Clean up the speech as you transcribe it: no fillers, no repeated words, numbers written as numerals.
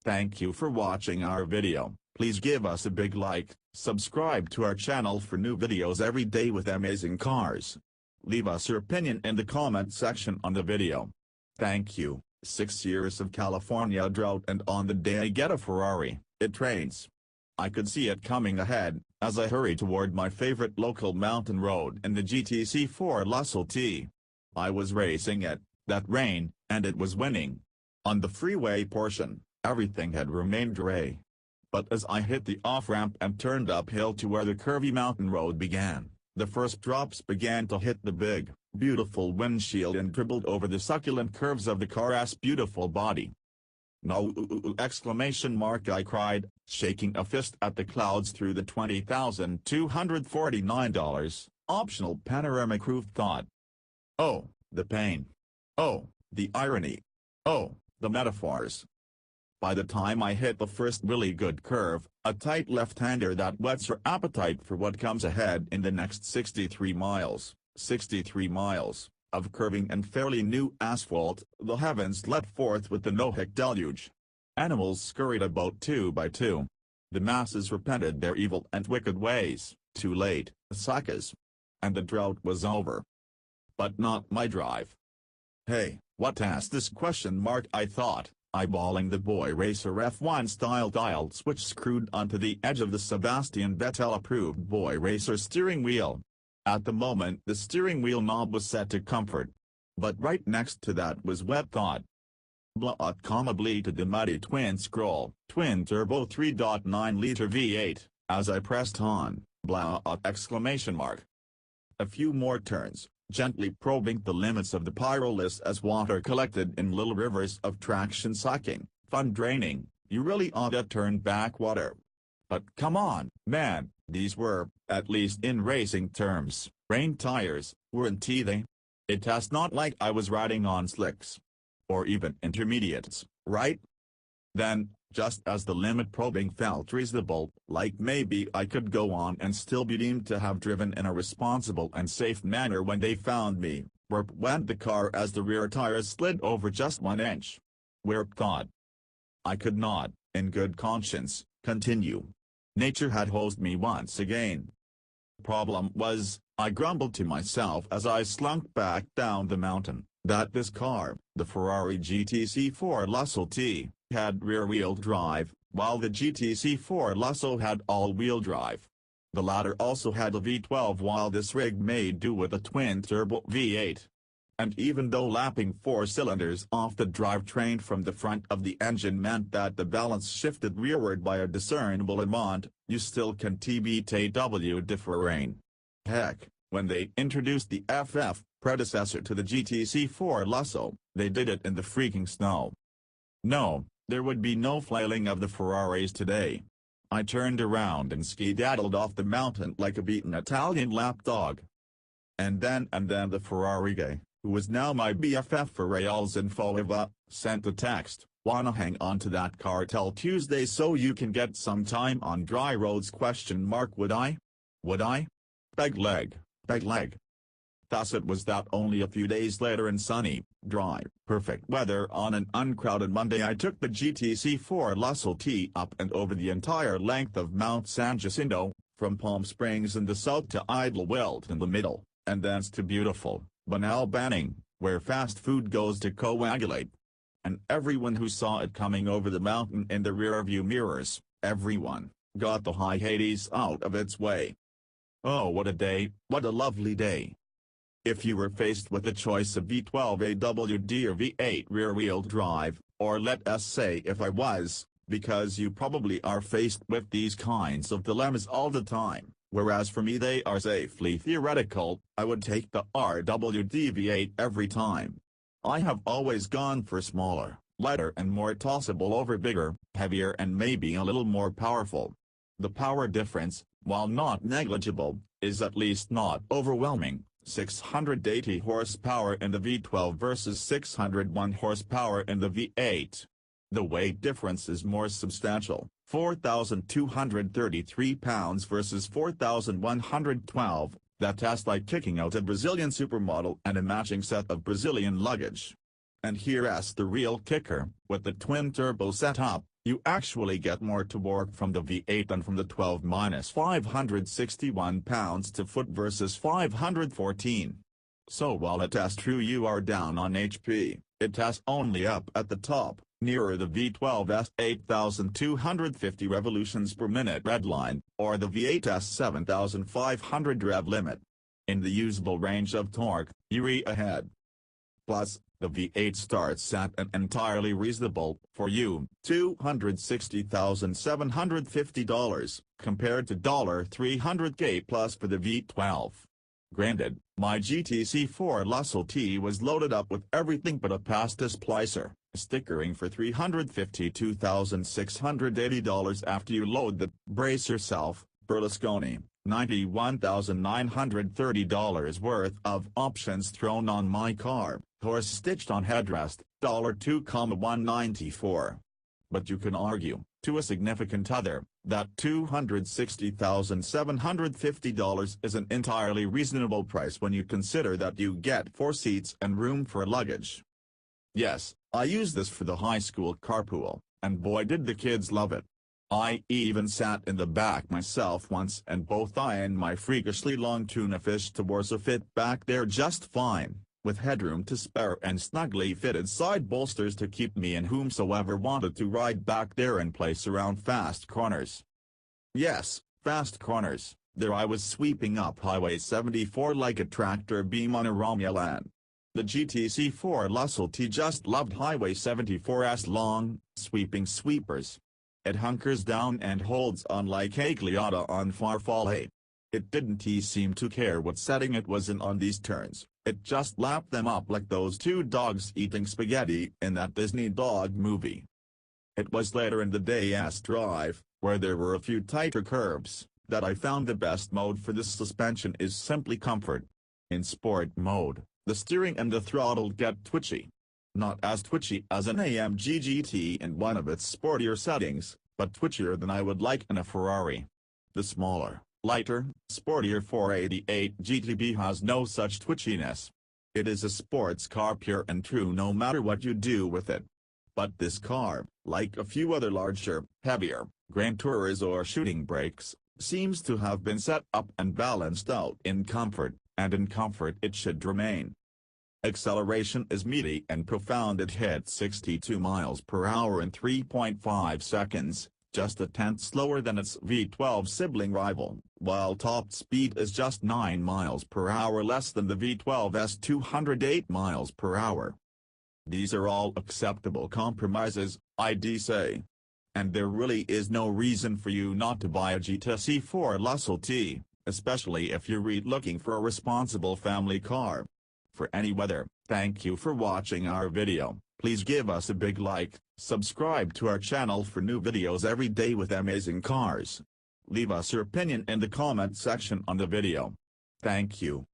Thank you for watching our video. Please give us a big like, subscribe to our channel for new videos every day with amazing cars. Leave us your opinion in the comment section on the video. Thank you. 6 years of California drought, and on the day I get a Ferrari, it rains. I could see it coming ahead, as I hurried toward my favorite local mountain road in the GTC4Lusso T. I was racing it, that rain, and it was winning. On the freeway portion, everything had remained gray. But as I hit the off-ramp and turned uphill to where the curvy mountain road began, the first drops began to hit the big, beautiful windshield and dribbled over the succulent curves of the car's beautiful body. "Noooooo!" I cried, shaking a fist at the clouds through the $20,249, optional panoramic roof thought. Oh, the pain. Oh, the irony. Oh, the metaphors. By the time I hit the first really good curve, a tight left-hander that whets your appetite for what comes ahead in the next 63 miles, of curving and fairly new asphalt, the heavens let forth with the Noahic deluge. Animals scurried about 2 by 2. The masses repented their evil and wicked ways, too late, suckahs. And the drought was over. But not my drive. Hey, what asked this question? I thought, eyeballing the boy racer F1 style dial switch screwed onto the edge of the Sebastian Vettel-approved boy racer steering wheel. At the moment the steering wheel knob was set to comfort. But right next to that was wet thought. Blah, bleated the muddy twin-scroll, twin-turbo 3.9-liter V8, as I pressed on, blah, ! A few more turns, gently probing the limits of the pyroless as water collected in little rivers of traction sucking, fun draining. You really ought to turn back water. But come on, man, these were, at least in racing terms, rain tires, weren't they? It's not like I was riding on slicks. Or even intermediates, right? Then, just as the limit probing felt reasonable, like maybe I could go on and still be deemed to have driven in a responsible and safe manner when they found me, whoop went the car as the rear tires slid over just 1 inch. Whoop thought. I could not, in good conscience, continue. Nature had hosed me once again. Problem was, I grumbled to myself as I slunk back down the mountain, that this car, the Ferrari GTC4Lusso T, had rear-wheel drive, while the GTC4Lusso had all-wheel drive. The latter also had a V12 while this rig made do with a twin-turbo V8. And even though lapping 4 cylinders off the drivetrain from the front of the engine meant that the balance shifted rearward by a discernible amount, you still can't beat AW differential. Heck, when they introduced the FF, predecessor to the GTC4Lusso, they did it in the freaking snow. No, there would be no flailing of the Ferraris today. I turned around and skedaddled off the mountain like a beaten Italian lapdog. And then the Ferrari guy, who was now my BFF for Rails in Foliva, sent a text, "Wanna hang on to that car till Tuesday so you can get some time on dry roads?" Would I? Would I? Peg leg. Thus it was that only a few days later in sunny, dry, perfect weather on an uncrowded Monday I took the GTC4Lusso T up and over the entire length of Mount San Jacinto, from Palm Springs in the south to Idlewild in the middle, and thence to beautiful, banal Banning, where fast food goes to coagulate. And everyone who saw it coming over the mountain in the rearview mirrors, everyone, got the high Hades out of its way. Oh, what a day, what a lovely day. If you were faced with a choice of V12 AWD or V8 rear-wheel drive, or let us say if I was, because you probably are faced with these kinds of dilemmas all the time, whereas for me they are safely theoretical, I would take the RWD V8 every time. I have always gone for smaller, lighter and more tossable over bigger, heavier and maybe a little more powerful. The power difference, while not negligible, is at least not overwhelming. 680 horsepower in the V12 versus 601 horsepower in the V8. The weight difference is more substantial, 4,233 pounds versus 4,112, that's like kicking out a Brazilian supermodel and a matching set of Brazilian luggage. And here's the real kicker, with the twin-turbo setup, You actually get more torque from the V8 than from the 12-561 pounds to foot versus 514. So while it tests true you are down on HP, it tests only up at the top, nearer the V12's 8,250 revolutions per minute redline, or the V8's 7,500 rev limit. In the usable range of torque, you're ahead. Plus, the V8 starts at an entirely reasonable, for you, $260,750, compared to $300K plus for the V12. Granted, my GTC4Lusso T was loaded up with everything but a pasta splicer, stickering for $352,680 after you load the, brace yourself, Berlusconi, $91,930 worth of options thrown on my car, horse stitched on headrest, $2,194. But you can argue, to a significant other, that $260,750 is an entirely reasonable price when you consider that you get 4 seats and room for luggage. Yes, I use this for the high school carpool, and boy did the kids love it. I even sat in the back myself once and both I and my freakishly long tuna fish torso fit back there just fine, with headroom to spare and snugly fitted side bolsters to keep me and whomsoever wanted to ride back there and place around fast corners. Yes, fast corners. There I was sweeping up Highway 74 like a tractor beam on a Romulan. The GTC4Lusso T just loved Highway 74's long, sweeping sweepers. It hunkers down and holds on like a Gliada on Farfalle. It didn't seem to care what setting it was in on these turns, it just lapped them up like those two dogs eating spaghetti in that Disney dog movie. It was later in the day's drive, where there were a few tighter curves, that I found the best mode for this suspension is simply comfort. In sport mode, the steering and the throttle get twitchy. Not as twitchy as an AMG GT in one of its sportier settings, but twitchier than I would like in a Ferrari. The smaller, lighter, sportier 488 GTB has no such twitchiness. It is a sports car pure and true no matter what you do with it. But this car, like a few other larger, heavier, Grand Tourers or shooting brakes, seems to have been set up and balanced out in comfort, and in comfort it should remain. Acceleration is meaty and profound. It hit 62 miles per hour in 3.5 seconds, just a tenth slower than its V12 sibling rival, while top speed is just 9 miles per hour less than the V12's 208 miles per hour. These are all acceptable compromises, I'd say. And there really is no reason for you not to buy a GTC4Lusso T, especially if you're looking for a responsible family car. For any weather, thank you for watching our video. Please give us a big like, subscribe to our channel for new videos every day with amazing cars. Leave us your opinion in the comment section on the video. Thank you.